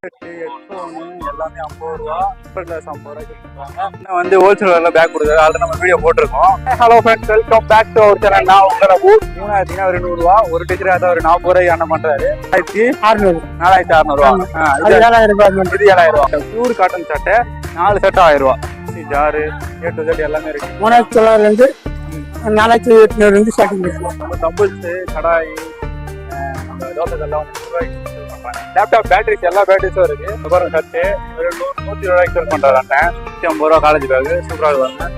Headphone எல்லாமே 50 ரூபா, temper glass 50 ரூபாய்க்கு கொடுக்குறாங்க. இன்னும் வந்து ஹோல்சேல் பேக் கொடுக்குறாரு. அதில் நம்ம வீடியோ போட்டிருக்கோம். Hello friends, welcome back to our channel. நான் உங்களை மூணாயிரத்தினா ஒரு 100 ரூபா, ஒரு டீச்சர் அதை ஒரு 40 ரூபாய் என்ன பண்றாரு. 4600 ரூபா. இது 7000 ரூபாய். இது 7000 ரூபா. பியூர் காட்டன் சட்டை 4 சட்டை 1000 ரூபா. ஜாரு A to Z எல்லாமே இருக்கு. 3900 4800 ஸ்டார்டிங் இருக்கு. நம்ம தம்பிள்ஸ், கடாய், நம்ம தோசை எல்லாம் 100 ரூபாய்க்கு லேப்டாப் பேட்டரிஸ் எல்லா பேட்டரிஸும் இருக்கு. அப்புறம் சட்டு ஒரு 120 ரூபாய்க்கு செல் பண்றாரு அண்ணன். 150 ரூபா காலேஜ் பேக் சூப்பராக வருவாங்க.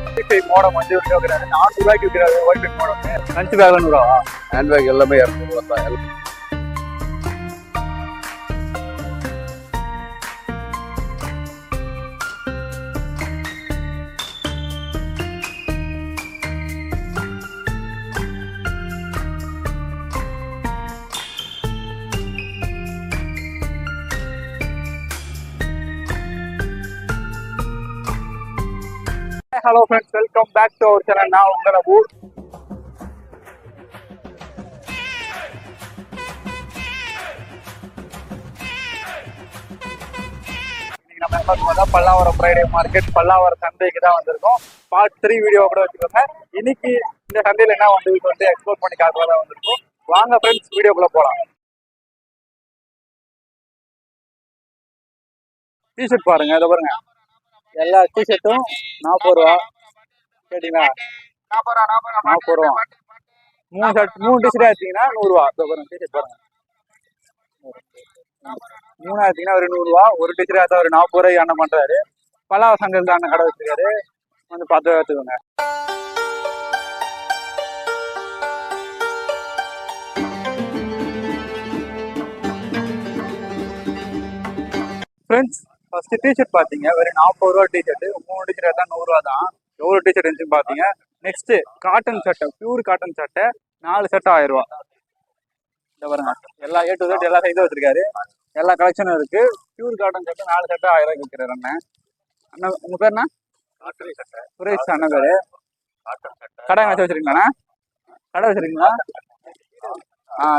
மோடம் 5 விற்கிறாரு, 400 ரூபாய்க்கு விற்கிறாரு. ஒயிட் மோடம் லஞ்ச் பேக் 100 ரூபா. ஹேண்ட் பேக் எல்லாமே 200 ரூபா. Hello friends, welcome back to our channel. நான் உங்களை நம்ம பல்லாவரம் ஃப்ரைடே மார்க்கெட், பல்லாவரம் சந்தைக்கு தான் வந்திருக்கோம். பார்ட் 3 வீடியோ கூட வச்சுக்கோங்க. இன்னைக்கு இந்த சந்தையில் என்ன வந்து எக்ஸ்ப்ளோர் பண்ணி காட்டுறதா வந்திருக்கோம். வாங்க ஃப்ரெண்ட்ஸ், வீடியோக்குள்ள போகலாம். டிஷர்ட் பாருங்க, இதை பாருங்க. எல்லா டிஷர்ட்டும் 40 ரூபா. கேட்டீங்களா? 40 ரூபா. 3 டிஷர்ட் ஆச்சுங்கன்னா 100 ரூபா. டிஷர்ட் பாருங்க, 3 ஆச்சுங்கன்னா ஒரு 100 ரூபா. ஒரு டிஷர்ட் ஆச்சா ஒரு 40 ரூபாய் என்ன பண்றாரு. பல்லாவ சங்கல் தான் கடை வச்சிருக்காரு. வந்து பார்த்து எடுத்துக்கோங்க. ஃப்ரெண்ட்ஸ், ஃபர்ஸ்ட் டிஷர்ட் பார்த்தீங்க வெறும் 40 ரூபா டிஷர்ட். 3 டிஷர்ட் தான் 100 ரூபா தான். எவ்வளோ டிஷர்ட் இருந்துச்சுன்னு பார்த்தீங்க. நெக்ஸ்ட் காட்டன் சட்டை, பியூர் காட்டன் சட்டை 4 சட்டை 1000 ரூபா. இந்த பாருங்க, எல்லா A to Z எல்லா சைஸும் வச்சிருக்காரு. எல்லா கலெக்ஷனும் இருக்கு. பியூர் காட்டன் சட்டை 4 சட்டை 1000 ரூபாய்க்கு விற்கிறாரு அண்ணன். அண்ணா உங்க பேர் என்ன? சுரேஷ் அண்ணன் பேரு. கடை வச்சு வச்சிருக்கீங்களா? கடை வச்சிருக்கீங்களா?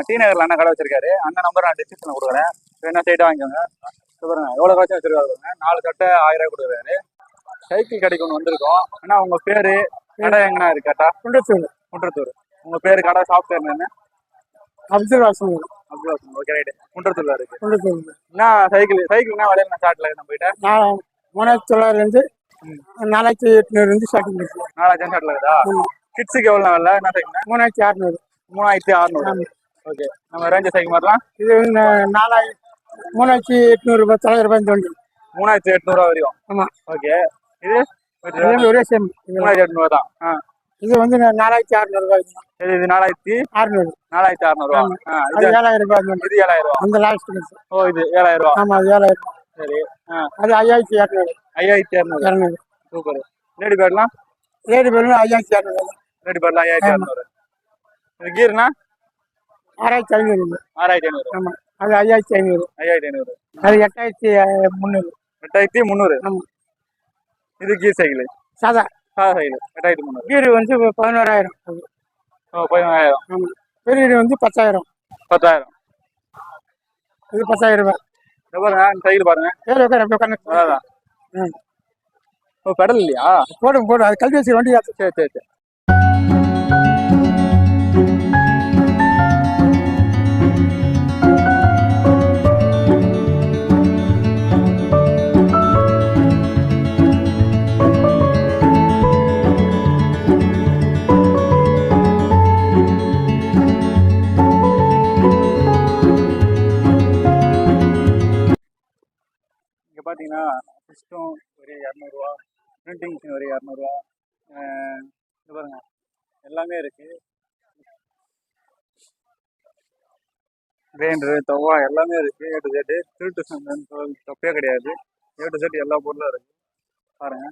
டி நகர்ல அண்ணன் கடை வச்சிருக்காரு. அண்ணன் நம்பர் நான் டிஸ்கிரிப்ஷன்ல கொடுக்குறேன். வேணா சைட்டை வாங்கிக்கோங்க. பாருங்க எவ்வளோ கலெக்ஷன் வச்சிருக்காரு. 4 சட்டை 1000 ரூபாய் கொடுக்குறாரு. சைக்கிள் கடைக்கு ஒன்று வந்திருக்கோம். அண்ணா உங்க பேரு, கடை எங்கண்ணா இருக்கு? கேட்டா குன்றத்தூர். உங்க பேரு, கடை, ஷாப் பேர் என்ன? அப்துல் வாசன். Okay, right. குன்றத்தூர்ல இருக்கு. என்ன சைக்கிள் என்ன விலையில ஸ்டார்ட்ல நம்ம கிட்ட? 3900 4800 ஸ்டார்டிங் இருக்கு. 4000 ஸ்டார்ட்ல இருக்குதா? கிட்ஸுக்கு எவ்வளோ விலை? என்ன சைக்கிள்? 3600. 3600. ஓகே, நம்ம ரேஞ்ச் சைக்கிள் மாதிரிலாம் இது 3800 ரூபாய், 900 ரூபாய் தோண்டி 3800 ரூபா வரையும். ஆமா. ஓகே, இது ஒரே சேம் 3800 தான். இது வந்து 4600 ரூபாய். இது 4600. 4600 ரூபா. அது 7000 ரூபாய். இது 7000 ரூபா. அந்த லாஸ்ட். ஓ, இது 7000 ரூபா. ஆமா, அது 7000. சரி. அது 5200. 5200. சூப்பர். லேடி பேர்லாம்? லேடி பேர்ல 5200. லேடி பேர்லாம் 5200. இது கீர்னா 6500. 6500. ஆமா, அது 5500. 5500. அது 8300. 8300. ஆமா. இது கீர் சைக்கிள் சாதா சைக்கிள் 8300. கீர் வந்து 11000. ஓ, 11000. ஆமா. பெரிய வந்து 10000. 10000. இது 10000 ரூபாய். பாருங்க சைக்கிள் பாருங்க. சரி, உட்காந்து. அதான். ஓ, பெடல் இல்லையா? போடும். அது கல்வி வச்சு வண்டி. சரி சரி சரி. பார்த்தீங்கன்னா சிஸ்டம் ஒரு 200 ரூபா, பிரிண்டிங் மிஷின் ஒரு 200 ரூபா. இது பாருங்க எல்லாமே இருக்கு. கிரைண்டரு, தவா எல்லாமே இருக்கு. A to Z. திருட்டு சந்தைன்னு தப்பே கிடையாது. A to Z எல்லா பொருளும் இருக்கு. பாருங்க.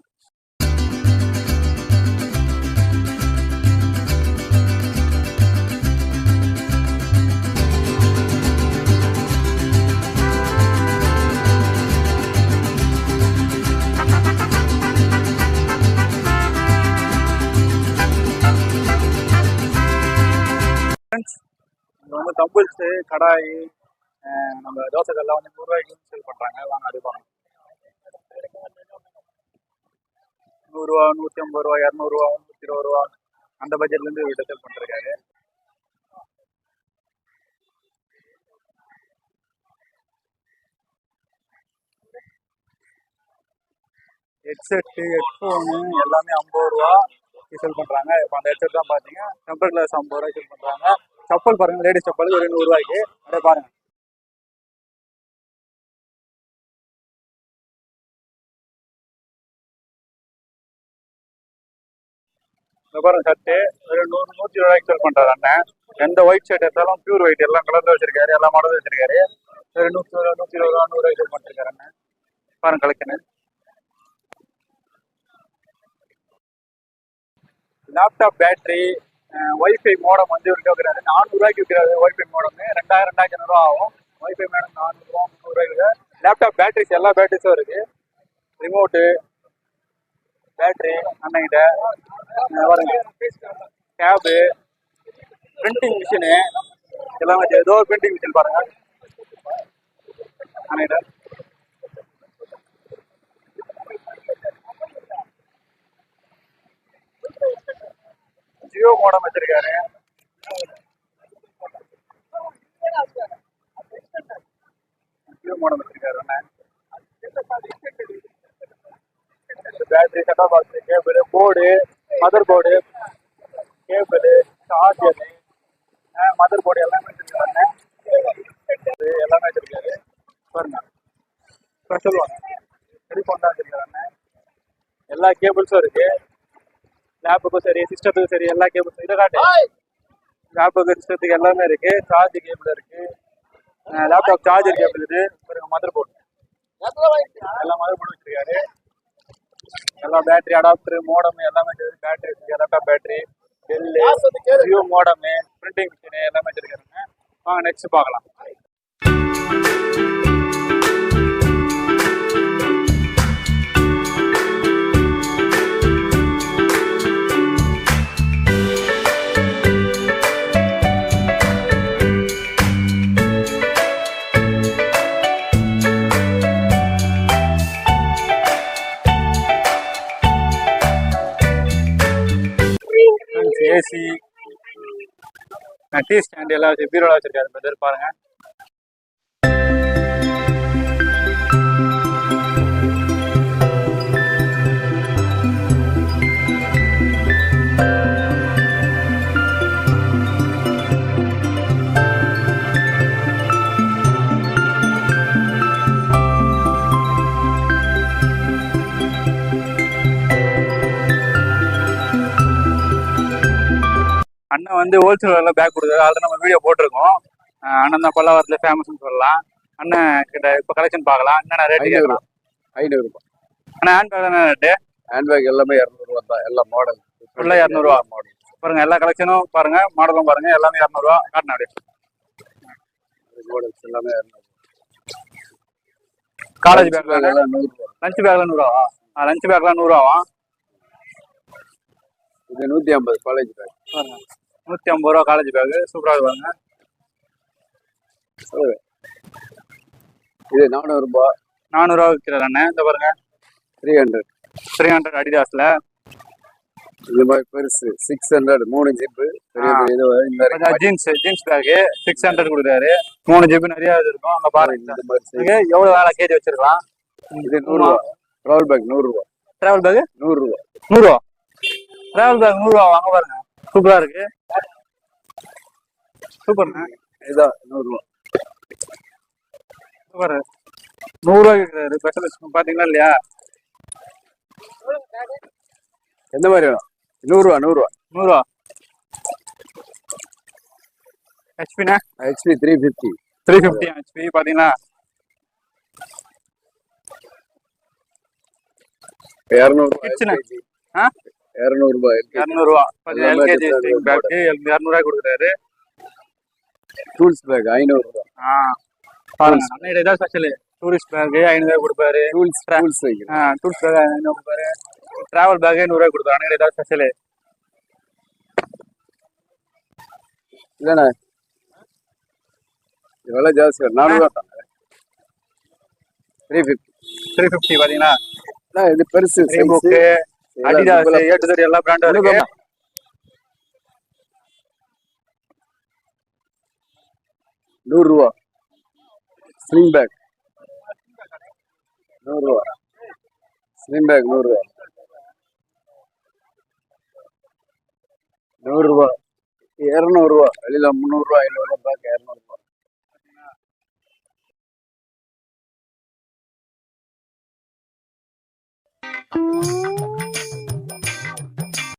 நம்ம தம்பிள்ஸ், கடாய், நம்ம தோசை கல்லாம் வந்து 100 ரூபாய்க்கு சேல் பண்றாங்க. வாங்க அது பார்க்கலாம். 100 ரூபா, 150 ரூபா, 200 ரூபா, 120 ரூபா அந்த பட்ஜெட்ல இருந்து இவர்கிட்ட சேல் பண்ணிருக்காரு. ஹெட்செட், ஹெட்ஃபோனு எல்லாமே 50 ரூபா சேல் பண்றாங்க. இப்போ அந்த ஹெட்செட் தான் பாத்தீங்க, டெம்பர் கிளாஸ் 50 ரூபாய்க்கு சேல் பண்றாங்க. செப்பல் பாருங்க, லேடிஸ் செப்பல் ஒரு 100 ரூபாய்க்கு. அதை பாருங்க. இந்த பாருங்க ஷர்ட்டு ஒரு 100, 120 ரூபாய்க்கு சேல் பண்றாரு அண்ணன். எந்த ஒயிட் ஷர்ட் எடுத்தாலும் பியூர் ஒயிட் எல்லா கலர்ல வச்சிருக்காரு, எல்லா மாடலும் வச்சிருக்காரு. ஒரு 100 ரூபா, 120 ரூபா, 100 ரூபாய்க்கு சேல் பண்ணிருக்காரு அண்ணன். பாருங்க collection. Laptop battery, wifi modem வந்து விற்கிறாரு. 400 ரூபாய்க்கு விற்கிறாரு ஒய்ஃபை மோடம். 2000, 2500 ரூபா ஆகும். ஒய்ஃபை மேடம் 400 ரூபா, 300 ரூபாய்க்கு. லேப்டாப் பேட்டரிஸ் எல்லா பேட்டரிஸும் இருக்கு. ரிமோட்டு, பேட்டரி அண்ணங்கிட்ட பாருங்க. கேபு, பிரிண்டிங் மிஷினு எல்லாமே ஏதோ ஒரு பிரிண்டிங் மிஷின் பாருங்க அண்ணங்கிட்ட. ஜியோ மோடம் வச்சிருக்காரு. ஜியோ மோடம் வச்சிருக்காரு அண்ணன். Battery, setup box, cable, board, mother board, cable, charger, mother board எல்லாமே வச்சிருக்காரு. எல்லாமே வச்சிருக்காரு பாருங்க. ஸ்பெஷல் ஒன் டெலிஃபோன் தான் வச்சிருக்காரு. எல்லா கேபிள்ஸும் இருக்கு. லேப்புக்கும் சரி, சிஸ்டத்துக்கும் சரி, எல்லா கேபிள்ஸும் இதை காட்டு. லேப்புக்கு, சிஸ்டத்துக்கு எல்லாமே இருக்கு. சார்ஜ் கேபிள் இருக்கு, லேப்டாப் சார்ஜர் கேபிள் இது பாருங்க. மதர் போர்டு எல்லா மதர் போர்டும் வச்சிருக்காரு. எல்லா பேட்டரி, அடாப்டர், மோடம் எல்லாமே வச்சிருக்கு. பேட்டரி இருக்கு, laptop battery, tell, Jio modem, printing machine எல்லாமே வச்சிருக்காருங்க. வாங்க நெக்ஸ்ட் பார்க்கலாம். ஏசி, டீ ஸ்டாண்ட் எல்லாம் வச்சு பீரோல வச்சிருக்காரு பிரதர் பாருங்க. அண்ணன் வந்து ஹோல்சேல் விலையில பேக் கொடுக்குறாரு. ஆல்ரெடி நம்ம வீடியோ போட்டிருக்கோம். அண்ணன் தான் பல்லாவரத்துல ஃபேமஸ்னு சொல்லலாம். அண்ணன் கிட்ட இப்போ கலெக்ஷன் பார்க்கலாம். என்னென்ன ரேட்டு கேட்கலாம்? 500 ரூபாய். அண்ணா ஹேண்ட் பேக் என்ன ரேட்டு? ஹேண்ட் பேக் எல்லாமே 200 ரூபா தான். எல்லா மாடல் ஃபுல்லாக 200 ரூபா மாடல் பாருங்க. எல்லா கலெக்ஷனும் பாருங்க, மாடலும் பாருங்க, எல்லாமே 200 ரூபா. காட்டினா அப்படியே மாடல்ஸ் எல்லாமே 200. காலேஜ் பேக் எல்லாம் 100 ரூபா. லஞ்ச் பேக்ல 100 ரூபாவா? லஞ்ச் பேக்லாம் 100 ரூபாவா? இது 150 காலேஜ் பேக் பாருங்க. 150 ரூபா காலேஜ் பேக். சூப்பராக பாருங்க. இது 400 ரூபாய். 400 ரூபா விற்கிறார் அண்ணன். இந்த பாருங்க 300 அடிடாஸ்ல. இது மாதிரி பெருசு 600 3 ஜிப்பு பெரிய பெரிய இது இந்த ஜீன்ஸ் பேக் 600 கொடுக்குறாரு. 3 ஜிபி நிறைய இது இருக்கும். அங்க பாருங்க இந்த மாதிரி எவ்வளவு வேலை கேஜி வச்சிருக்கலாம். இது 100 ரூபா. டிராவல் பேக் 100 ரூபா. டிராவல் பேக் 100 ரூபா. 100 ரூபா. டிராவல் பேக் 100 ரூபா. வாங்க பாருங்க, சூப்பரா இருக்கு. சூப்பர்ண்ணா. இதான் 100 ரூபா. சூப்பர். 100 ரூபாய்க்கு இருக்கிறாரு. ஸ்பெஷலிஸ்ட் பாத்தீங்களா இல்லையா? எந்த மாதிரி வேணும்? 100 ரூபா. 100 ரூபா. 100 ரூபா. ஹெச்பினா ஹெச்பி 350 ஹெச்பி பாத்தீங்களா? 200 ரூபா. கிச்சன் 200 ரூபாய். 200 ரூபா. எல்கேஜி பேக் 200 ரூபாய் கொடுக்குறாரு. டூல்ஸ் பேக் 500 ரூபா. பாருங்க, அன்னைக்கு ஏதாவது ஸ்பெஷல் டூரிஸ்ட் பேக் 500 ரூபாய் கொடுப்பாரு. டூல்ஸ் பேக் 500 கொடுப்பாரு. டிராவல் பேக் 100 ரூபாய் கொடுத்தாரு. அன்னைக்கு ஏதாவது ஸ்பெஷல் இல்லண்ணா இதெல்லாம் ஜாஸ்தி வரும். 400 தாங்க. 350. 350 பாத்தீங்களா? இது பெருசு Reebok, Adidas, A to Z எல்லா பிராண்டும் இருக்கு. 100 ரூபா. ஸ்லிங் பேக் 100 ரூபா. ஸ்லிங் பேக் 100 ரூபா. 100 ரூபா. 200 ரூபா. வெளியில 300 ரூபா 500 ரூபா பேக் 200 ரூபா.